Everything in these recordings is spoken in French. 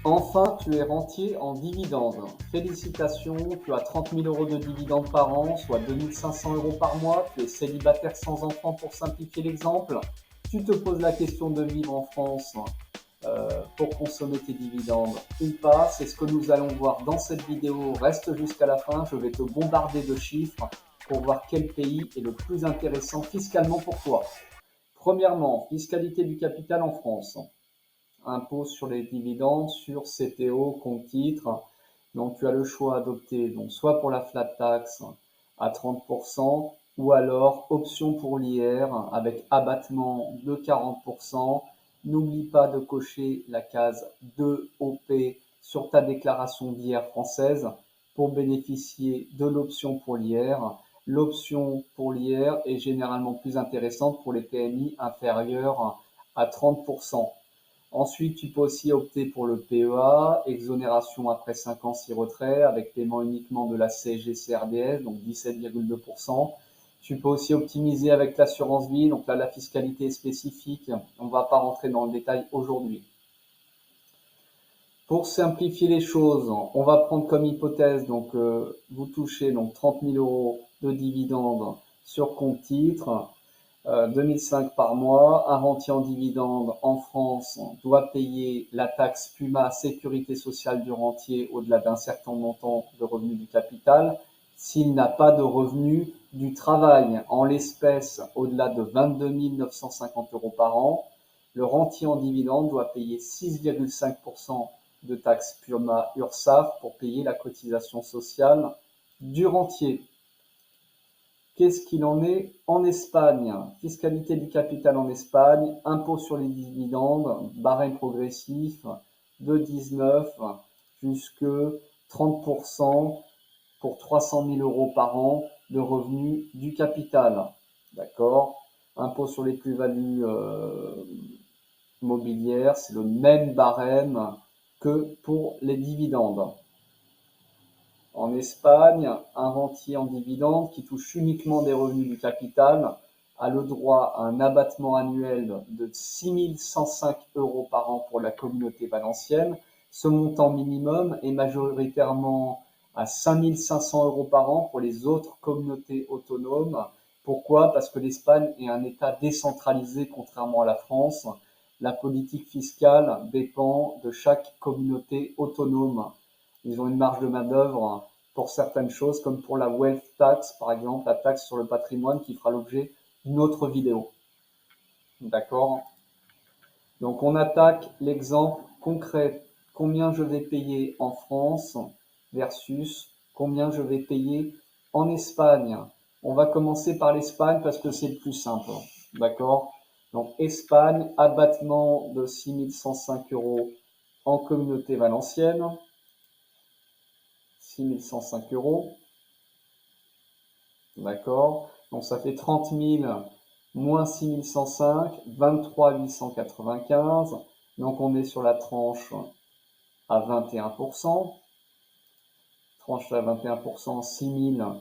Enfin, tu es rentier en dividendes. Félicitations, tu as 30 000 euros de dividendes par an, soit 2 500 euros par mois. Tu es célibataire sans enfant pour simplifier l'exemple. Tu te poses la question de vivre en France pour consommer tes dividendes ou pas. C'est ce que nous allons voir dans cette vidéo. Reste jusqu'à la fin, je vais te bombarder de chiffres pour voir quel pays est le plus intéressant fiscalement pour toi. Premièrement, fiscalité du capital en France. Impôt sur les dividendes, sur CTO, compte titre. Donc tu as le choix d'opter donc soit pour la flat tax à 30% ou alors option pour l'IR avec abattement de 40%. N'oublie pas de cocher la case 2OP sur ta déclaration d'IR française pour bénéficier de l'option pour l'IR. L'option pour l'IR est généralement plus intéressante pour les PMI inférieurs à 30%. Ensuite, tu peux aussi opter pour le PEA, exonération après 5 ans si retrait, avec paiement uniquement de la CSG-CRDS, donc 17,2%. Tu peux aussi optimiser avec l'assurance vie, donc là la fiscalité est spécifique, on ne va pas rentrer dans le détail aujourd'hui. Pour simplifier les choses, on va prendre comme hypothèse, donc vous touchez donc 30 000 euros de dividendes sur compte titre, 2005 par mois. Un rentier en dividende en France doit payer la taxe PUMA sécurité sociale du rentier au-delà d'un certain montant de revenus du capital s'il n'a pas de revenus du travail, en l'espèce au-delà de 22 950 euros par an. Le rentier en dividende doit payer 6,5% de taxe PUMA URSSAF pour payer la cotisation sociale du rentier. Qu'est-ce qu'il en est en Espagne? Fiscalité du capital en Espagne, impôt sur les dividendes, barème progressif de 19 jusqu'à 30% pour 300 000 euros par an de revenus du capital. D'accord? Impôt sur les plus-values mobilières, c'est le même barème que pour les dividendes. En Espagne, un rentier en dividende qui touche uniquement des revenus du capital a le droit à un abattement annuel de 6 105 euros par an pour la communauté valencienne. Ce montant minimum est majoritairement à 5 500 euros par an pour les autres communautés autonomes. Pourquoi? Parce que l'Espagne est un État décentralisé contrairement à la France. La politique fiscale dépend de chaque communauté autonome. Ils ont une marge de main-d'œuvre pour certaines choses, comme pour la wealth tax, par exemple, la taxe sur le patrimoine qui fera l'objet d'une autre vidéo. D'accord? Donc, on attaque l'exemple concret. Combien je vais payer en France versus combien je vais payer en Espagne. On va commencer par l'Espagne parce que c'est le plus simple. D'accord? Donc, Espagne, abattement de 6 105 euros en communauté valencienne. 6 105 euros. D'accord? Donc ça fait 30 000 moins 6 105, 23 895. Donc on est sur la tranche à 21%. Tranche à 21%, 6 000,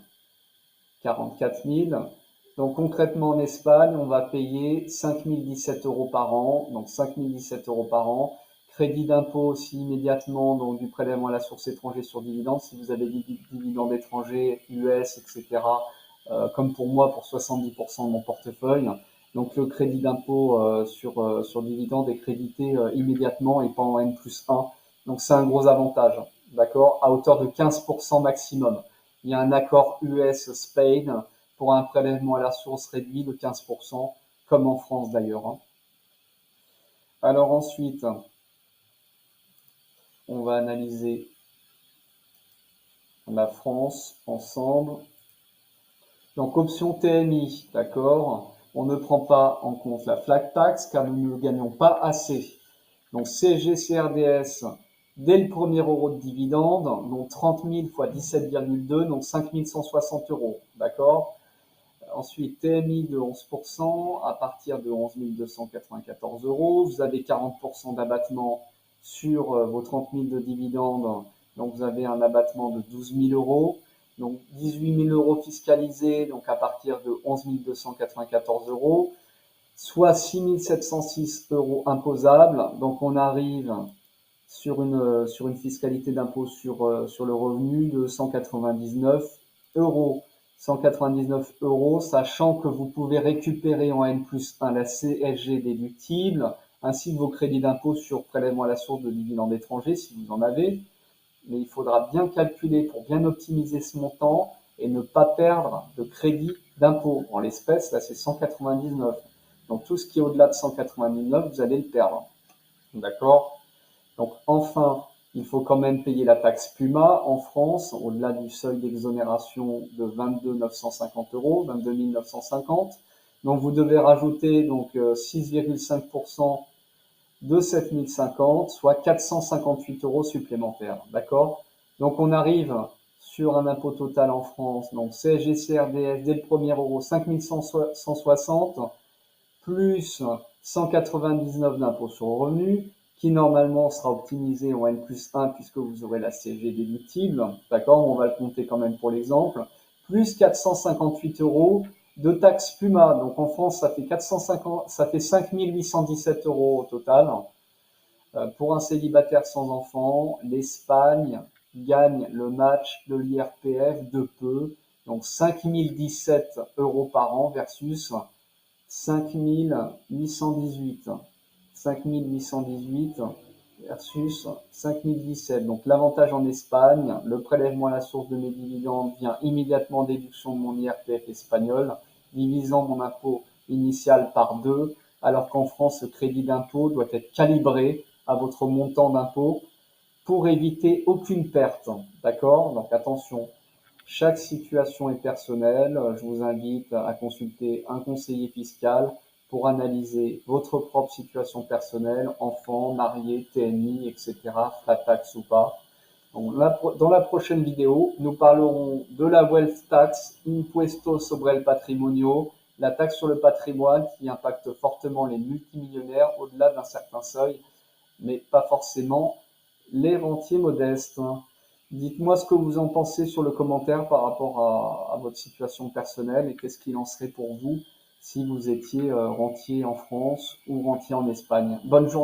44 000. Donc concrètement en Espagne, on va payer 5 017 euros par an. Donc 5 017 euros par an. Crédit d'impôt aussi immédiatement, donc du prélèvement à la source étranger sur dividendes, si vous avez des dividendes étrangers, US, etc., comme pour moi, pour 70% de mon portefeuille. Donc le crédit d'impôt sur dividendes est crédité immédiatement et pas en N+1. Donc c'est un gros avantage, d'accord, à hauteur de 15% maximum. Il y a un accord US-Spain pour un prélèvement à la source réduit de 15%, comme en France d'ailleurs. Alors ensuite, on va analyser la France ensemble. Donc option TMI, d'accord, on ne prend pas en compte la flat tax car nous ne gagnons pas assez. Donc CSG-CRDS, dès le premier euro de dividende, donc 30 000 fois 17,2, donc 5 160 euros, d'accord. Ensuite, TMI de 11% à partir de 11 294 euros. Vous avez 40% d'abattement sur vos 30 000 de dividendes, donc vous avez un abattement de 12 000 euros. Donc 18 000 euros fiscalisés, donc à partir de 11 294 euros, soit 6 706 euros imposables. Donc on arrive sur une fiscalité d'impôt sur le revenu de 199 euros. 199 euros, sachant que vous pouvez récupérer en N+1 la CSG déductible, ainsi que vos crédits d'impôt sur prélèvement à la source de dividendes étrangers, si vous en avez. Mais il faudra bien calculer pour bien optimiser ce montant et ne pas perdre de crédit d'impôt. En l'espèce, là, c'est 199. Donc, tout ce qui est au-delà de 199, vous allez le perdre. D'accord? Donc, enfin, il faut quand même payer la taxe PUMA en France, au-delà du seuil d'exonération de 22 950 euros, 22 950. Donc, vous devez rajouter donc 6,5% de 7050, soit 458 euros supplémentaires. D'accord? Donc, on arrive sur un impôt total en France, donc CSG, CRDS, dès le premier euro, 5160, plus 199 d'impôt sur le revenu, qui normalement sera optimisé en N+1 puisque vous aurez la CSG déductible, d'accord, on va le compter quand même pour l'exemple, plus 458 euros de taxe PUMA. Donc en France, ça fait 5817 euros au total. Pour un célibataire sans enfant, l'Espagne gagne le match de l'IRPF de peu, donc 5017 euros par an versus 5818. 5818 versus 5017. Donc l'avantage en Espagne, le prélèvement à la source de mes dividendes vient immédiatement en déduction de mon IRPF espagnol, divisant mon impôt initial par 2, alors qu'en France, ce crédit d'impôt doit être calibré à votre montant d'impôt pour éviter aucune perte. D'accord? Donc attention. Chaque situation est personnelle. Je vous invite à consulter un conseiller fiscal pour analyser votre propre situation personnelle, enfant, marié, TNI, etc., flat tax ou pas. Donc, dans la prochaine vidéo, nous parlerons de la wealth tax, impuesto sobre el patrimonio, la taxe sur le patrimoine qui impacte fortement les multimillionnaires au-delà d'un certain seuil, mais pas forcément les rentiers modestes. Dites-moi ce que vous en pensez sur le commentaire par rapport à votre situation personnelle et qu'est-ce qu'il en serait pour vous si vous étiez rentier en France ou rentier en Espagne. Bonne journée.